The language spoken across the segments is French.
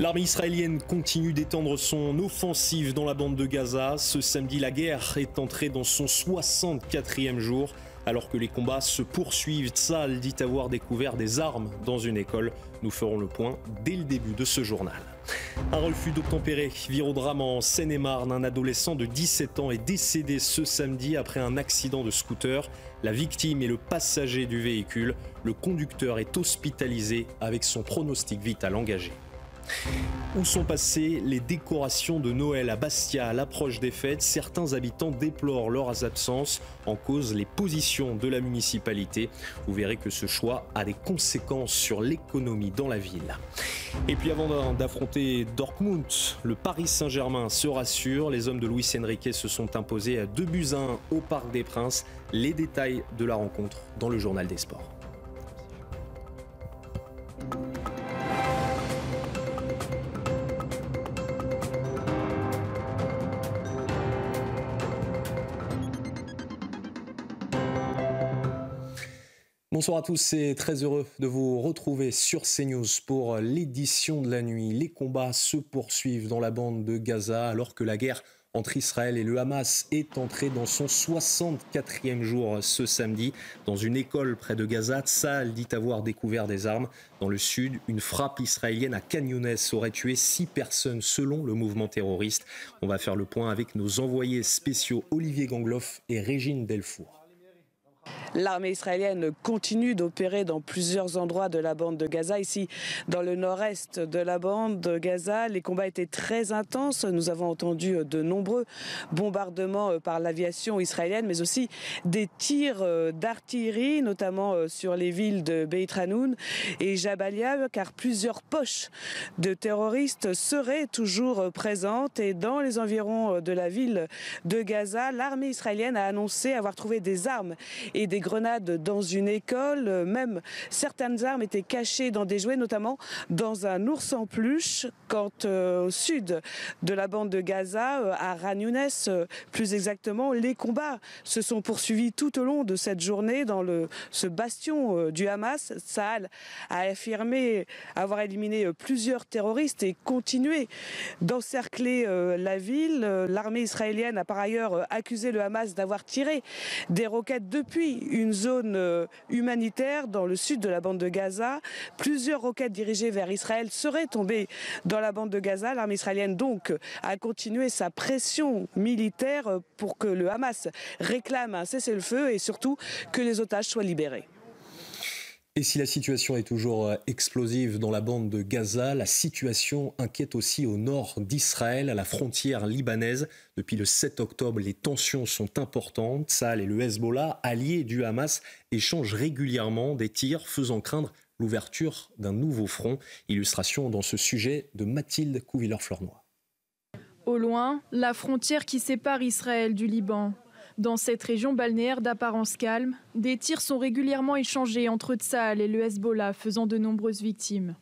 L'armée israélienne continue d'étendre son offensive dans la bande de Gaza. Ce samedi, la guerre est entrée dans son 64e jour. Alors que les combats se poursuivent, Tsahal dit avoir découvert des armes dans une école. Nous ferons le point dès le début de ce journal. Un refus d'obtempérer vire au drame en Seine-et-Marne. Un adolescent de 17 ans est décédé ce samedi après un accident de scooter. La victime est le passager du véhicule. Le conducteur est hospitalisé avec son pronostic vital engagé. Où sont passées les décorations de Noël à Bastia à l'approche des fêtes? Certains habitants déplorent leurs absences, en cause les positions de la municipalité. Vous verrez que ce choix a des conséquences sur l'économie dans la ville. Et puis avant d'affronter Dortmund, le Paris Saint-Germain se rassure. Les hommes de Luis Enrique se sont imposés à 2-1 au Parc des Princes. Les détails de la rencontre dans le journal des sports. Bonsoir à tous et très heureux de vous retrouver sur CNews pour l'édition de la nuit. Les combats se poursuivent dans la bande de Gaza alors que la guerre entre Israël et le Hamas est entrée dans son 64e jour ce samedi. Dans une école près de Gaza, Tsahal dit avoir découvert des armes. Dans le sud, une frappe israélienne à Khan Younes aurait tué 6 personnes selon le mouvement terroriste. On va faire le point avec nos envoyés spéciaux Olivier Gangloff et Régine Delfour. L'armée israélienne continue d'opérer dans plusieurs endroits de la bande de Gaza. Ici, dans le nord-est de la bande de Gaza, les combats étaient très intenses. Nous avons entendu de nombreux bombardements par l'aviation israélienne, mais aussi des tirs d'artillerie, notamment sur les villes de Beit Hanoun et Jabalia, car plusieurs poches de terroristes seraient toujours présentes. Et dans les environs de la ville de Gaza, l'armée israélienne a annoncé avoir trouvé des armes et des grenades dans une école. Même certaines armes étaient cachées dans des jouets, notamment dans un ours en peluche. Quant au sud de la bande de Gaza, à Khan Younes, plus exactement, les combats se sont poursuivis tout au long de cette journée dans ce bastion du Hamas. Tsahal a affirmé avoir éliminé plusieurs terroristes et continué d'encercler la ville. L'armée israélienne a par ailleurs accusé le Hamas d'avoir tiré des roquettes depuis une zone humanitaire dans le sud de la bande de Gaza. Plusieurs roquettes dirigées vers Israël seraient tombées dans la bande de Gaza. L'armée israélienne donc a continué sa pression militaire pour que le Hamas réclame un cessez-le-feu et surtout que les otages soient libérés. Et si la situation est toujours explosive dans la bande de Gaza, la situation inquiète aussi au nord d'Israël, à la frontière libanaise. Depuis le 7 octobre, les tensions sont importantes. Tsahal et le Hezbollah, alliés du Hamas, échangent régulièrement des tirs, faisant craindre l'ouverture d'un nouveau front. Illustration dans ce sujet de Mathilde Couvilleur-Flornoy. Au loin, la frontière qui sépare Israël du Liban. Dans cette région balnéaire d'apparence calme, des tirs sont régulièrement échangés entre Tsahal et le Hezbollah, faisant de nombreuses victimes.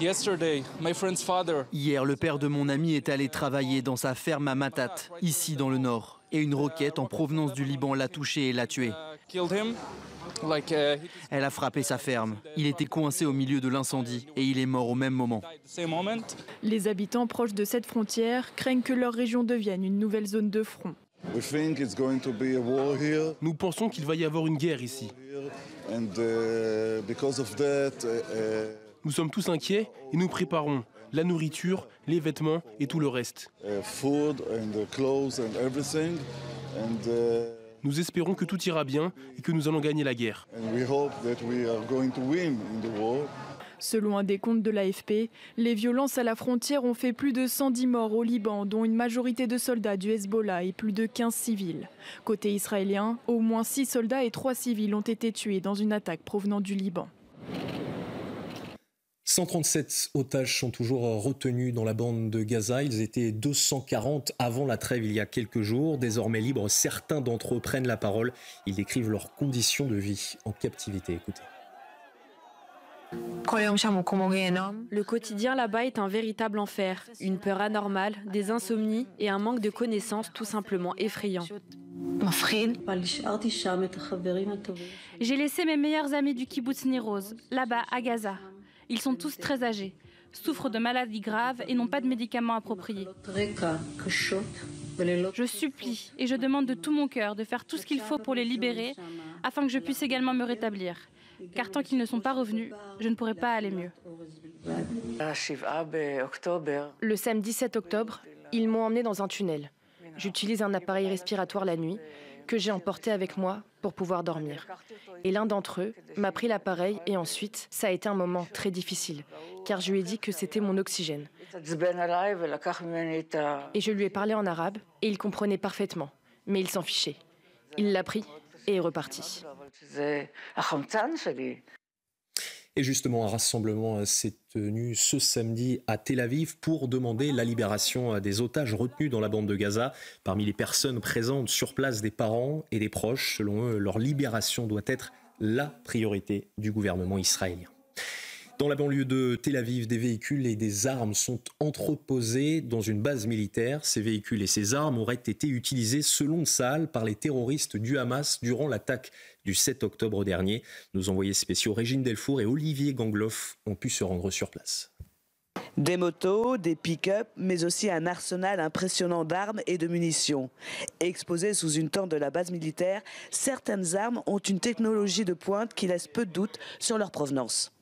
Hier, le père de mon ami est allé travailler dans sa ferme à Matat, ici dans le nord. Et une roquette en provenance du Liban l'a touché et l'a tué. Elle a frappé sa ferme. Il était coincé au milieu de l'incendie et il est mort au même moment. Les habitants proches de cette frontière craignent que leur région devienne une nouvelle zone de front. Nous pensons qu'il va y avoir une guerre ici. Nous sommes tous inquiets et nous préparons la nourriture, les vêtements et tout le reste. Nous espérons que tout ira bien et que nous allons gagner la guerre. Selon un décompte de l'AFP, les violences à la frontière ont fait plus de 110 morts au Liban, dont une majorité de soldats du Hezbollah et plus de 15 civils. Côté israélien, au moins 6 soldats et 3 civils ont été tués dans une attaque provenant du Liban. 137 otages sont toujours retenus dans la bande de Gaza. Ils étaient 240 avant la trêve il y a quelques jours. Désormais libres, certains d'entre eux prennent la parole. Ils décrivent leurs conditions de vie en captivité. Écoutez. Le quotidien là-bas est un véritable enfer, une peur anormale, des insomnies et un manque de connaissances tout simplement effrayant. J'ai laissé mes meilleurs amis du kibbutz Nir Oz, là-bas à Gaza. Ils sont tous très âgés. souffrent de maladies graves et n'ont pas de médicaments appropriés. Je supplie et je demande de tout mon cœur de faire tout ce qu'il faut pour les libérer afin que je puisse également me rétablir. Car tant qu'ils ne sont pas revenus, je ne pourrai pas aller mieux. Le samedi 7 octobre, ils m'ont emmené dans un tunnel. J'utilise un appareil respiratoire la nuit que j'ai emporté avec moi pour pouvoir dormir. Et l'un d'entre eux m'a pris l'appareil et ensuite, ça a été un moment très difficile, car je lui ai dit que c'était mon oxygène. Et je lui ai parlé en arabe et il comprenait parfaitement, mais il s'en fichait. Il l'a pris et est reparti. Et justement, un rassemblement s'est tenu ce samedi à Tel Aviv pour demander la libération des otages retenus dans la bande de Gaza. Parmi les personnes présentes sur place, des parents et des proches. Selon eux, leur libération doit être la priorité du gouvernement israélien. Dans la banlieue de Tel Aviv, des véhicules et des armes sont entreposés dans une base militaire. Ces véhicules et ces armes auraient été utilisés selon Tsahal par les terroristes du Hamas durant l'attaque du 7 octobre dernier. Nos envoyés spéciaux Régine Delfour et Olivier Gangloff ont pu se rendre sur place. Des motos, des pick-up, mais aussi un arsenal impressionnant d'armes et de munitions. Exposées sous une tente de la base militaire, certaines armes ont une technologie de pointe qui laisse peu de doute sur leur provenance.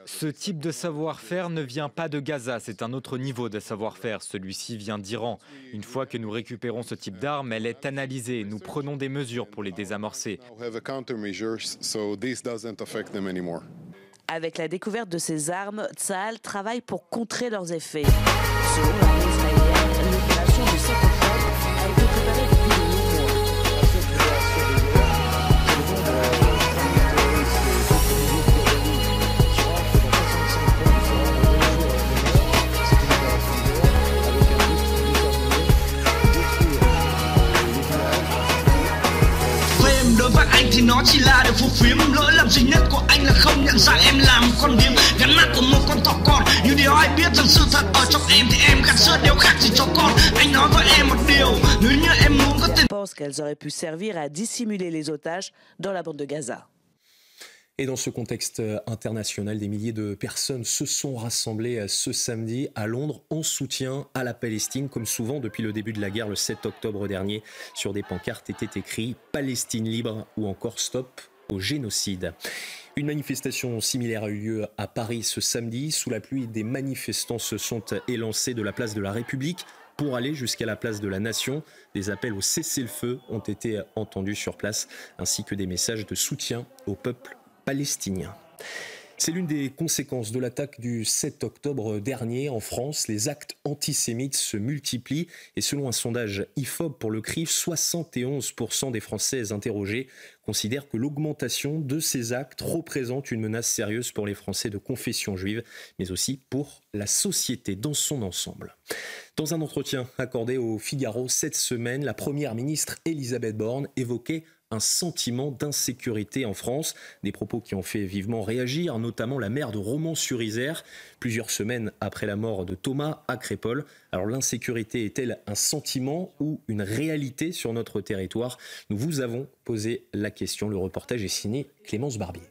Ce type de savoir-faire ne vient pas de Gaza, c'est un autre niveau de savoir-faire. Celui-ci vient d'Iran. Une fois que nous récupérons ce type d'arme, elle est analysée. Nous prenons des mesures pour les désamorcer. Avec la découverte de ces armes, Tsahal travaille pour contrer leurs effets. Selon l'armée israélienne, l'opération du 7 octobre a été préparée depuis de longs mois. Đối với anh thì nó chỉ là để phù phiếm. Lỗi lầm duy nhất của anh là không nhận ra em là một con điếm gắn mắt của một con thỏ con. Nhưng điều ai biết rằng sự thật ở trong em thì em gạt sữa điều khác gì cho con. Anh nói với em một điều, nếu như em muốn có tiền. Pense qu'elles auraient pu servir à dissimuler les otages dans la bande de Gaza. Et dans ce contexte international, des milliers de personnes se sont rassemblées ce samedi à Londres en soutien à la Palestine. Comme souvent depuis le début de la guerre, le 7 octobre dernier, sur des pancartes était écrit « Palestine libre » ou encore « Stop au génocide ». Une manifestation similaire a eu lieu à Paris ce samedi. Sous la pluie, des manifestants se sont élancés de la place de la République pour aller jusqu'à la place de la Nation. Des appels au cessez-le-feu ont été entendus sur place, ainsi que des messages de soutien au peuple palestinien. C'est l'une des conséquences de l'attaque du 7 octobre dernier en France. Les actes antisémites se multiplient et selon un sondage IFOP pour le CRIF, 71% des Français interrogés considèrent que l'augmentation de ces actes représente une menace sérieuse pour les Français de confession juive, mais aussi pour la société dans son ensemble. Dans un entretien accordé au Figaro cette semaine, la première ministre Elisabeth Borne évoquait un sentiment d'insécurité en France. Des propos qui ont fait vivement réagir, notamment la maire de Romans-sur-Isère, plusieurs semaines après la mort de Thomas à Crépol. Alors l'insécurité est-elle un sentiment ou une réalité sur notre territoire ? Nous vous avons posé la question. Le reportage est signé Clémence Barbier.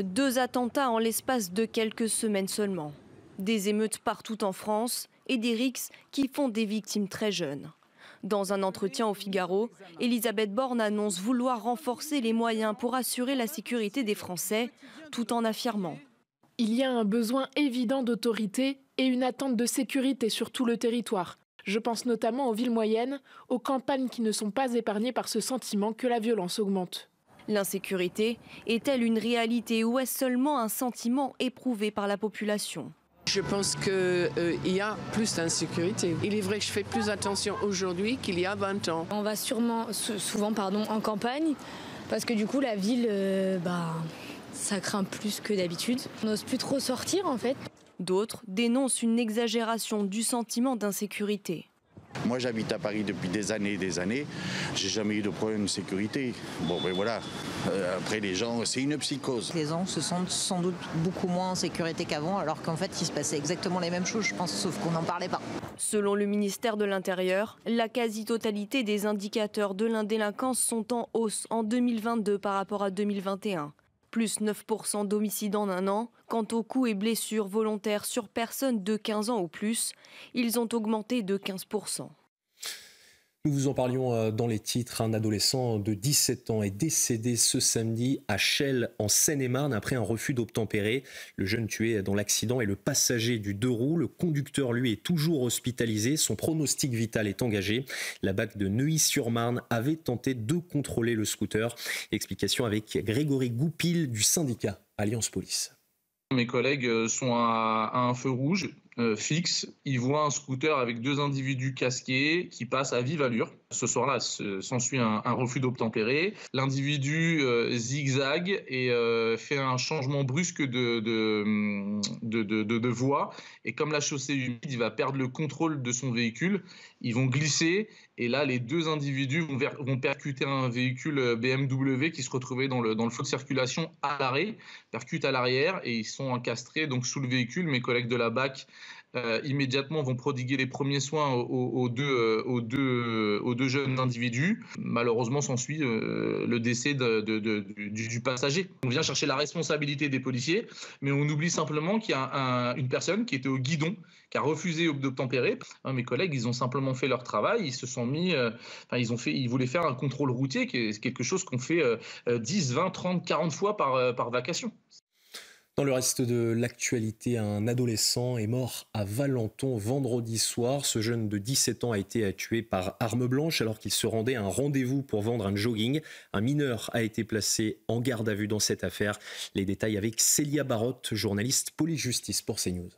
2 attentats en l'espace de quelques semaines seulement. Des émeutes partout en France et des rixes qui font des victimes très jeunes. Dans un entretien au Figaro, Elisabeth Borne annonce vouloir renforcer les moyens pour assurer la sécurité des Français, tout en affirmant « Il y a un besoin évident d'autorité et une attente de sécurité sur tout le territoire. Je pense notamment aux villes moyennes, aux campagnes qui ne sont pas épargnées par ce sentiment que la violence augmente. » L'insécurité est-elle une réalité ou est-ce seulement un sentiment éprouvé par la population ? Je pense qu'il y a plus d'insécurité. Il est vrai que je fais plus attention aujourd'hui qu'il y a 20 ans. On va souvent en campagne parce que du coup la ville, ça craint plus que d'habitude. On n'ose plus trop sortir en fait. D'autres dénoncent une exagération du sentiment d'insécurité. Moi j'habite à Paris depuis des années et des années, j'ai jamais eu de problème de sécurité. Bon ben voilà, après les gens, c'est une psychose. Les gens se sentent sans doute beaucoup moins en sécurité qu'avant, alors qu'en fait il se passait exactement les mêmes choses, je pense, sauf qu'on n'en parlait pas. Selon le ministère de l'Intérieur, la quasi-totalité des indicateurs de l'indélinquance sont en hausse en 2022 par rapport à 2021. plus 9% d'homicides en un an. Quant aux coups et blessures volontaires sur personnes de 15 ans ou plus, ils ont augmenté de 15%. Nous vous en parlions dans les titres. Un adolescent de 17 ans est décédé ce samedi à Chelles, en Seine-et-Marne, après un refus d'obtempérer. Le jeune tué dans l'accident est le passager du 2 roues. Le conducteur, lui, est toujours hospitalisé. Son pronostic vital est engagé. La BAC de Neuilly-sur-Marne avait tenté de contrôler le scooter. Explication avec Grégory Goupil du syndicat Alliance Police. Mes collègues sont à un feu rouge fixe. Ils voient un scooter avec 2 individus casqués qui passent à vive allure. Ce soir-là, s'ensuit un refus d'obtempérer. L'individu zigzague et fait un changement brusque de voie. Et comme la chaussée est humide, il va perdre le contrôle de son véhicule. Ils vont glisser et là, les 2 individus vont percuter un véhicule BMW qui se retrouvait dans le flot de circulation à l'arrêt, percutent à l'arrière et ils sont encastrés donc sous le véhicule. Mes collègues de la BAC immédiatement vont prodiguer les premiers soins aux deux jeunes individus. Malheureusement, s'ensuit le décès du passager. On vient chercher la responsabilité des policiers, mais on oublie simplement qu'il y a une personne qui était au guidon, qui a refusé d'obtempérer. Mes collègues, ils ont simplement fait leur travail, ils se sont mis, ils voulaient faire un contrôle routier, qui est quelque chose qu'on fait 10, 20, 30, 40 fois par vacation. Dans le reste de l'actualité, un adolescent est mort à Valenton vendredi soir. Ce jeune de 17 ans a été tué par arme blanche alors qu'il se rendait à un rendez-vous pour vendre un jogging. Un mineur a été placé en garde à vue dans cette affaire. Les détails avec Célia Barotte, journaliste police-justice pour CNews.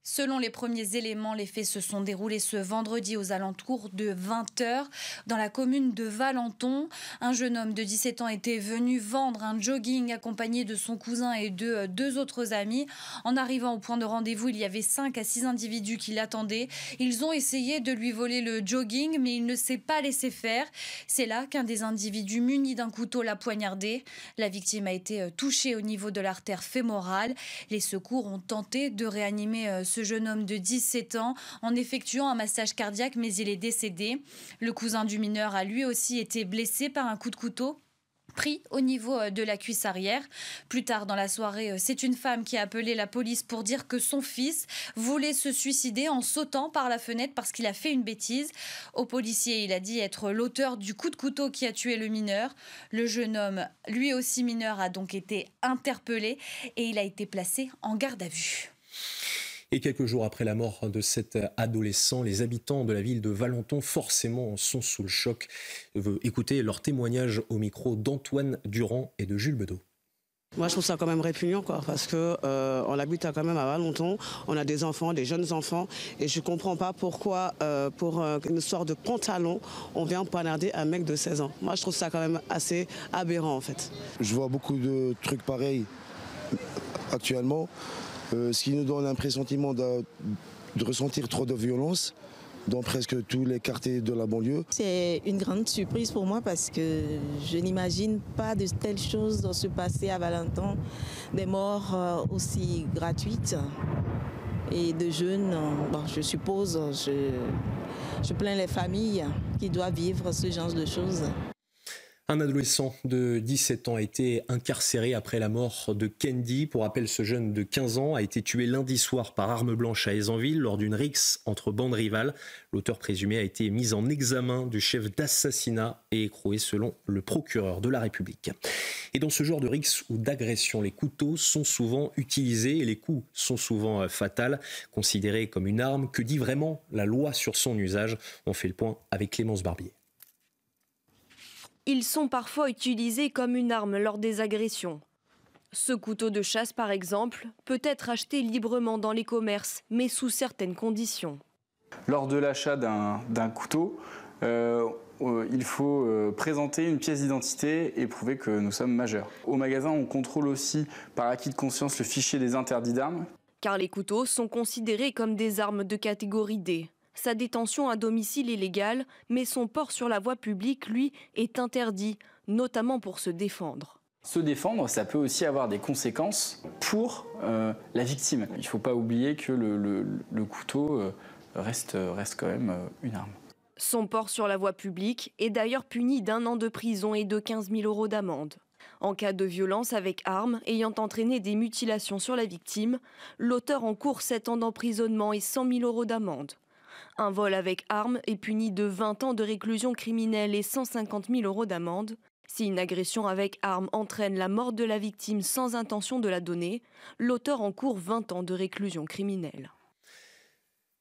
Selon les premiers éléments, les faits se sont déroulés ce vendredi aux alentours de 20h dans la commune de Valenton. Un jeune homme de 17 ans était venu vendre un jogging accompagné de son cousin et de 2 autres amis. En arrivant au point de rendez-vous, il y avait 5 à 6 individus qui l'attendaient. Ils ont essayé de lui voler le jogging, mais il ne s'est pas laissé faire. C'est là qu'un des individus muni d'un couteau l'a poignardé. La victime a été touchée au niveau de l'artère fémorale. Les secours ont tenté de réanimer ce jeune homme de 17 ans en effectuant un massage cardiaque, mais il est décédé. Le cousin du mineur a lui aussi été blessé par un coup de couteau pris au niveau de la cuisse arrière. Plus tard dans la soirée, c'est une femme qui a appelé la police pour dire que son fils voulait se suicider en sautant par la fenêtre parce qu'il a fait une bêtise. Au policier, il a dit être l'auteur du coup de couteau qui a tué le mineur. Le jeune homme, lui aussi mineur, a donc été interpellé et il a été placé en garde à vue. Et quelques jours après la mort de cet adolescent, les habitants de la ville de Valenton, forcément, sont sous le choc. Écoutez leur témoignage au micro d'Antoine Durand et de Jules Bedeau. Moi, je trouve ça quand même répugnant, parce que on habite quand même à Valenton, on a des enfants, des jeunes enfants, et je comprends pas pourquoi, pour une histoire de pantalon, on vient poignarder un mec de 16 ans. Moi, je trouve ça quand même assez aberrant, en fait. Je vois beaucoup de trucs pareils actuellement. Ce qui nous donne un pressentiment de ressentir trop de violence dans presque tous les quartiers de la banlieue. C'est une grande surprise pour moi parce que je n'imagine pas de telles choses se passer à Valenton, des morts aussi gratuites et de jeunes. Bon, je suppose, je plains les familles qui doivent vivre ce genre de choses. Un adolescent de 17 ans a été incarcéré après la mort de Kendi. Pour rappel, ce jeune de 15 ans a été tué lundi soir par arme blanche à Ayzanville lors d'une rixe entre bandes rivales. L'auteur présumé a été mis en examen du chef d'assassinat et écroué selon le procureur de la République. Et dans ce genre de rixe ou d'agression, les couteaux sont souvent utilisés et les coups sont souvent fatals, considérés comme une arme. Que dit vraiment la loi sur son usage ? On fait le point avec Clémence Barbier. Ils sont parfois utilisés comme une arme lors des agressions. Ce couteau de chasse, par exemple, peut être acheté librement dans les commerces, mais sous certaines conditions. Lors de l'achat d'un couteau, il faut présenter une pièce d'identité et prouver que nous sommes majeurs. Au magasin, on contrôle aussi par acquis de conscience le fichier des interdits d'armes. Car les couteaux sont considérés comme des armes de catégorie D. Sa détention à domicile est légale, mais son port sur la voie publique, lui, est interdit, notamment pour se défendre. Se défendre, ça peut aussi avoir des conséquences pour la victime. Il ne faut pas oublier que le couteau reste quand même une arme. Son port sur la voie publique est d'ailleurs puni d'1 an de prison et de 15 000 € d'amende. En cas de violence avec arme ayant entraîné des mutilations sur la victime, l'auteur encourt 7 ans d'emprisonnement et 100 000 € d'amende. Un vol avec arme est puni de 20 ans de réclusion criminelle et 150 000 € d'amende. Si une agression avec arme entraîne la mort de la victime sans intention de la donner, l'auteur encourt 20 ans de réclusion criminelle.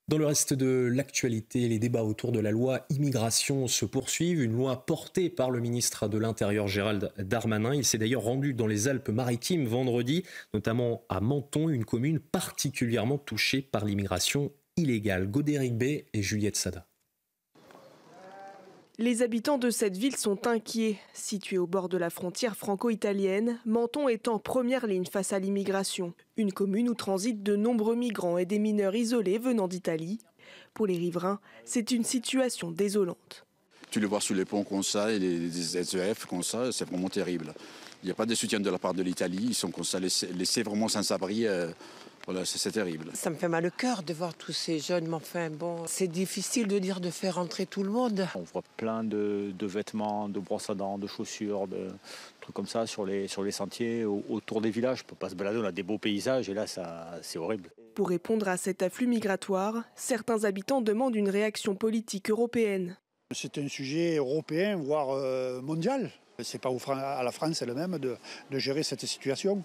Dans le reste de l'actualité, les débats autour de la loi immigration se poursuivent. Une loi portée par le ministre de l'Intérieur Gérald Darmanin. Il s'est d'ailleurs rendu dans les Alpes-Maritimes vendredi, notamment à Menton, une commune particulièrement touchée par l'immigration illégale. Godéric Bay et Juliette Sada. Les habitants de cette ville sont inquiets. Située au bord de la frontière franco-italienne, Menton est en première ligne face à l'immigration. Une commune où transitent de nombreux migrants et des mineurs isolés venant d'Italie. Pour les riverains, c'est une situation désolante. Tu les vois sur les ponts comme ça et les SEF comme ça, c'est vraiment terrible. Il n'y a pas de soutien de la part de l'Italie, ils sont comme ça laissés vraiment sans abri. Voilà, c'est terrible. Ça me fait mal au cœur de voir tous ces jeunes, mais enfin bon, c'est difficile de dire de faire rentrer tout le monde. On voit plein de vêtements, de brosses à dents, de chaussures, de trucs comme ça sur les sentiers, autour des villages. On ne peut pas se balader, on a des beaux paysages et là, c'est horrible. Pour répondre à cet afflux migratoire, certains habitants demandent une réaction politique européenne. C'est un sujet européen, voire mondial. C'est pas à la France elle-même de gérer cette situation.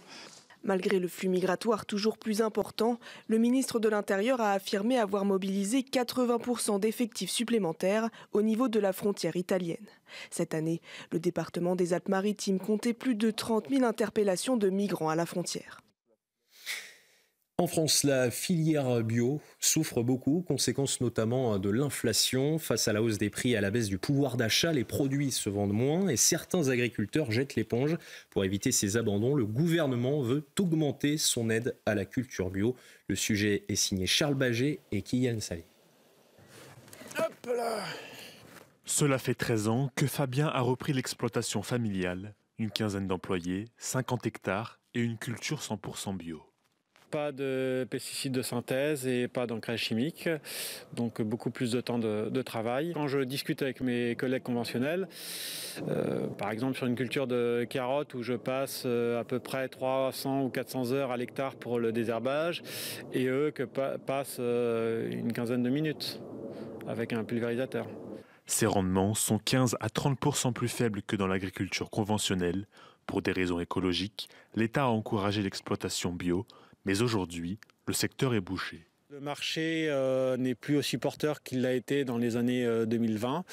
Malgré le flux migratoire toujours plus important, le ministre de l'Intérieur a affirmé avoir mobilisé 80% d'effectifs supplémentaires au niveau de la frontière italienne. Cette année, le département des Alpes-Maritimes comptait plus de 30 000 interpellations de migrants à la frontière. En France, la filière bio souffre beaucoup, conséquence notamment de l'inflation. Face à la hausse des prix et à la baisse du pouvoir d'achat, les produits se vendent moins et certains agriculteurs jettent l'éponge. Pour éviter ces abandons, le gouvernement veut augmenter son aide à la culture bio. Le sujet est signé Charles Baget et Kylian Salé. Hop là. Cela fait 13 ans que Fabien a repris l'exploitation familiale. Une quinzaine d'employés, 50 hectares et une culture 100% bio. Pas de pesticides de synthèse et pas d'engrais chimiques, donc beaucoup plus de temps de travail. Quand je discute avec mes collègues conventionnels, par exemple sur une culture de carottes où je passe à peu près 300 ou 400 heures à l'hectare pour le désherbage, et eux que passent une quinzaine de minutes avec un pulvérisateur. Ces rendements sont 15 à 30% plus faibles que dans l'agriculture conventionnelle. Pour des raisons écologiques, l'État a encouragé l'exploitation bio, mais aujourd'hui, le secteur est bouché. Le marché n'est plus aussi porteur qu'il l'a été dans les années 2020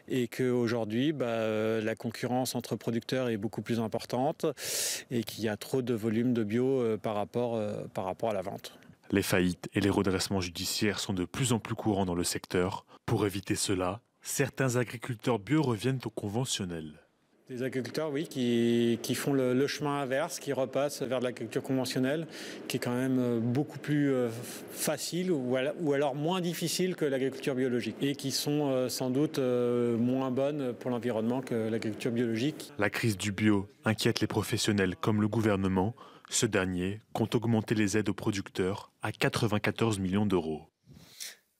et qu'aujourd'hui, la concurrence entre producteurs est beaucoup plus importante et qu'il y a trop de volume de bio par rapport à la vente. Les faillites et les redressements judiciaires sont de plus en plus courants dans le secteur. Pour éviter cela, certains agriculteurs bio reviennent au conventionnel. Des agriculteurs, oui, qui font le chemin inverse, qui repassent vers de l'agriculture conventionnelle, qui est quand même beaucoup plus facile ou alors moins difficile que l'agriculture biologique et qui sont sans doute moins bonnes pour l'environnement que l'agriculture biologique. La crise du bio inquiète les professionnels comme le gouvernement. Ce dernier compte augmenter les aides aux producteurs à 94 millions d'euros.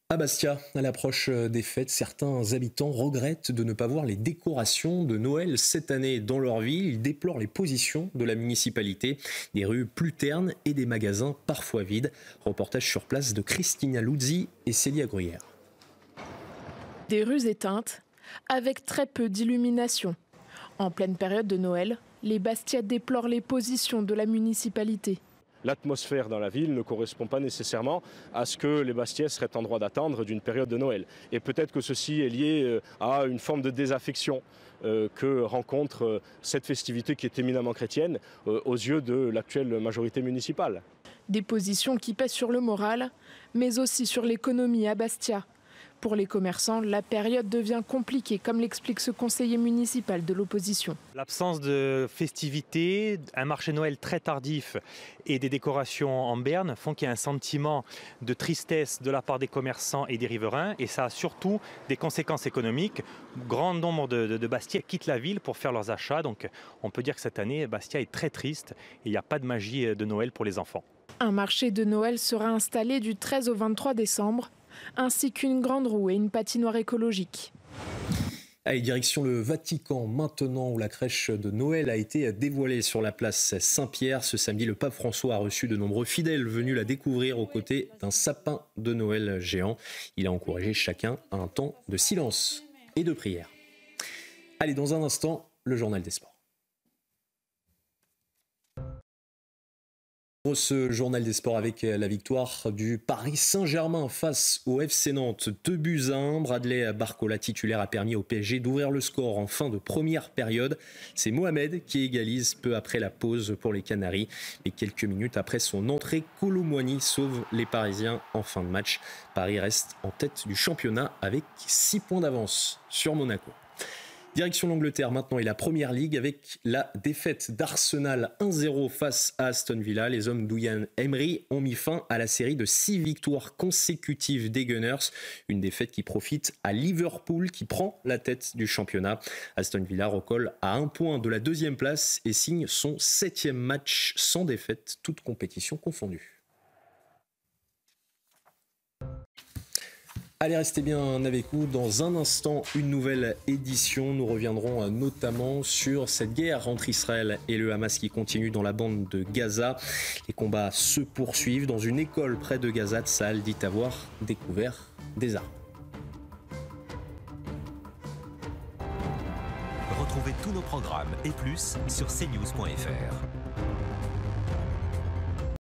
À Bastia, à l'approche des fêtes, certains habitants regrettent de ne pas voir les décorations de Noël cette année dans leur ville. Ils déplorent les positions de la municipalité, des rues plus ternes et des magasins parfois vides. Reportage sur place de Christina Luzzi et Célia Gruyère. Des rues éteintes, avec très peu d'illumination. En pleine période de Noël, les Bastiais déplorent les positions de la municipalité. L'atmosphère dans la ville ne correspond pas nécessairement à ce que les Bastiais seraient en droit d'attendre d'une période de Noël. Et peut-être que ceci est lié à une forme de désaffection que rencontre cette festivité qui est éminemment chrétienne aux yeux de l'actuelle majorité municipale. Des positions qui pèsent sur le moral, mais aussi sur l'économie à Bastia. Pour les commerçants, la période devient compliquée, comme l'explique ce conseiller municipal de l'opposition. L'absence de festivités, un marché Noël très tardif et des décorations en berne font qu'il y a un sentiment de tristesse de la part des commerçants et des riverains. Et ça a surtout des conséquences économiques. Grand nombre de Bastiais quittent la ville pour faire leurs achats. Donc on peut dire que cette année, Bastia est très triste et il n'y a pas de magie de Noël pour les enfants. Un marché de Noël sera installé du 13 au 23 décembre. Ainsi qu'une grande roue et une patinoire écologique. Allez, direction le Vatican maintenant, où la crèche de Noël a été dévoilée sur la place Saint-Pierre. Ce samedi, le pape François a reçu de nombreux fidèles venus la découvrir aux côtés d'un sapin de Noël géant. Il a encouragé chacun à un temps de silence et de prière. Allez, dans un instant, le journal des sports. Ce journal des sports avec la victoire du Paris Saint-Germain face au FC Nantes, 2-1. Bradley Barcola, titulaire, a permis au PSG d'ouvrir le score en fin de première période. C'est Mohamed qui égalise peu après la pause pour les Canaries. Et quelques minutes après son entrée, Kolo Muani sauve les Parisiens en fin de match. Paris reste en tête du championnat avec 6 points d'avance sur Monaco. Direction l'Angleterre maintenant et la Première Ligue avec la défaite d'Arsenal 1-0 face à Aston Villa. Les hommes d'Unai Emery ont mis fin à la série de 6 victoires consécutives des Gunners. Une défaite qui profite à Liverpool qui prend la tête du championnat. Aston Villa recolle à 1 point de la 2e place et signe son 7e match sans défaite, toutes compétitions confondues. Allez, restez bien avec nous. Dans un instant, une nouvelle édition. Nous reviendrons notamment sur cette guerre entre Israël et le Hamas qui continue dans la bande de Gaza. Les combats se poursuivent. Dans une école près de Gaza, Tsahal dit avoir découvert des armes. Retrouvez tous nos programmes et plus sur cnews.fr.